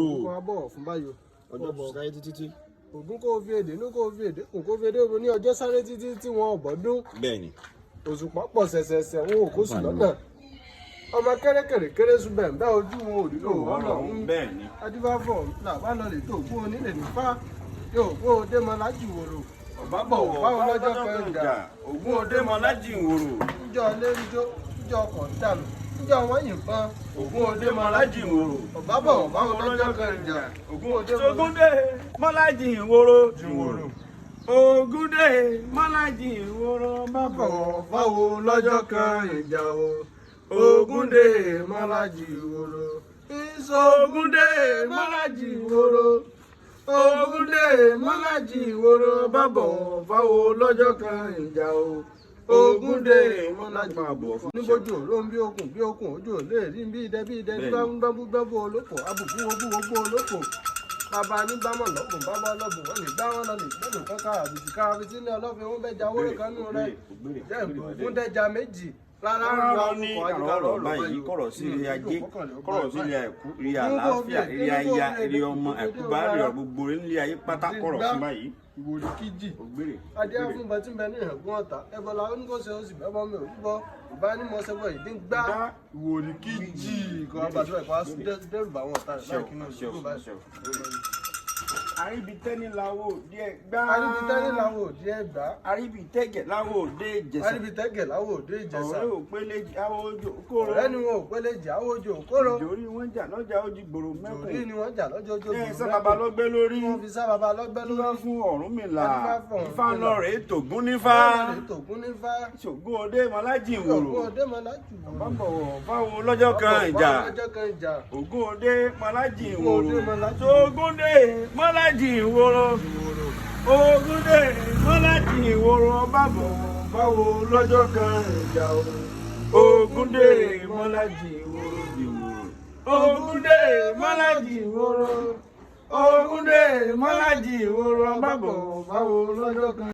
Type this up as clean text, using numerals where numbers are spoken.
Nǹkan abọ̀ fún báyọ̀. Ọjọ́ bọ̀ sáyé títí. Ògún kò fi èdè, inú kò fi èdè, kò kò fi èdè ní ọjọ́ sáré títí tí wọn ò bọ́dún. Bẹ́ẹ̀ni. Òṣùpá pọ̀ ṣẹ̀ṣẹ̀ṣẹ̀ wọn ò kó sùn lọ́nà. Ọmọ kéré sùn bẹ́ẹ̀ bá ojú wọn ò nílò ọlọ́run. Bẹ́ẹ̀ni. Adífáfọ̀ làbá lọ lè tó ògún onílé nífà. Yóò gbó òde mọ lájì wòrò. Ọ̀bá bọ̀ báwo lọ́jọ́ kan ìjà. Ògún òde mọ lájì wòrò. Níjọ́ léríjó, níjọ́ ọkọ̀ dànù. Níjọ́ wọn yìnbọn. Ògún òde mọ lájì wòrò. Ọ̀bá bọ̀ báwo lọ́jọ́ kan ìjà. Ògún òde mọ lájì wòrò. Ògúndé mọ́lájì wòrò má bọ̀ báwo lọ́jọ́ kan ìjà o. Ògúndé mọ́lájì wòrò. Ògúndé mọ́lájì wòrò. Ògúndé mọ́lájì wòrò bábọ̀ báwo lọ́jọ́ kan ìjà o. Ògúndé mọ́lájì máa bọ̀ fún. Níbojú ló ń bí okùn ojú ò lè rí bí idẹ gbábú olóko abùkú ogbó olóko. Bàbá ní bámọ̀ lọ́gùn bàbá ọlọ́gùn wọ́n lè gbá wọn lọ lè gbọ́dọ̀ kọ́kọ́ àbùsí káwé sílé ọlọ́fin wọn bẹ́jà owó kanú rẹ̀ fún dẹ́jà méjì rárá ní ọ̀rọ̀ báyìí kọ̀rọ̀ sí ilé ajé kọ̀rọ̀ sí ilé ẹ̀kú ilé àlàáfíà ilé aya ilé ọmọ ẹ̀kú báàrí ọ̀rọ̀ gbogbo ilé ayé pátá kọ̀rọ̀ sí báyìí. Ìwòrì kíjì adé afúnbọ tí ń bẹ ní ẹ̀gún ọ̀tá ẹbọlá oníkóṣe oṣù bẹ́bọ mi ò rúbọ ìbánimọ̀ọ́sẹ́bọ̀ ìdí gbá ìwòrì kíjì kan abàtúbà ẹ̀kọ́ dẹ́rù bá wọn ọ̀tá rẹ̀ láì kí ní ìṣòro báyìí. Àríbitẹ́ni làwọ̀ díẹ̀ gbá. Àríbitẹ́ni làwọ̀ díẹ̀ gbá. Àríbitẹ́gẹ̀ làwọ̀ dé Ìjẹ̀ṣà. Àríbitẹ́gẹ̀ làwọ̀ dé Ìjẹ̀ṣà. Ọ̀rẹ́ ò pélé àwọn ojú kóró. Ọ̀rẹ́ ni wọn ò pélé jà àwọn ojú kóró. Ìjòrí wọn jà lọ́jà ojú gbòòrò mẹ́kùn. Ìjòrí ni wọ́n jà lọ́jọ́ ojú gbòòrò mẹ́kùn. Sábàbà lọ́gbẹ́ lórí. Wọ́n fi sábàbà lọ́gbẹ́ lórí. Wọ́n fún Ọ̀rúnmìlà. Ifá lọ rèé tògún nífá. Tògún nífá. Ṣògùn òde mọ́lájì wòrò. Ògún òde mọ́lájì wòrò. Bábọ̀ fáwọn lọ́jọ́ kan ìjà. Ògún òde mọ́lájì wòrò. Ṣògúndé mọ́lájì wòrò. Ògúndé mọ́lájì wòrò bábọ̀ fáwọn lọ́jọ́ kan ìjà. Ògúndé mọ́lájì wòrò. Ògúndé mọ́lájì wòrò. Ògúndé mọ́lájì wòrò bábọ̀ fáwọn lọ́jọ́ kan.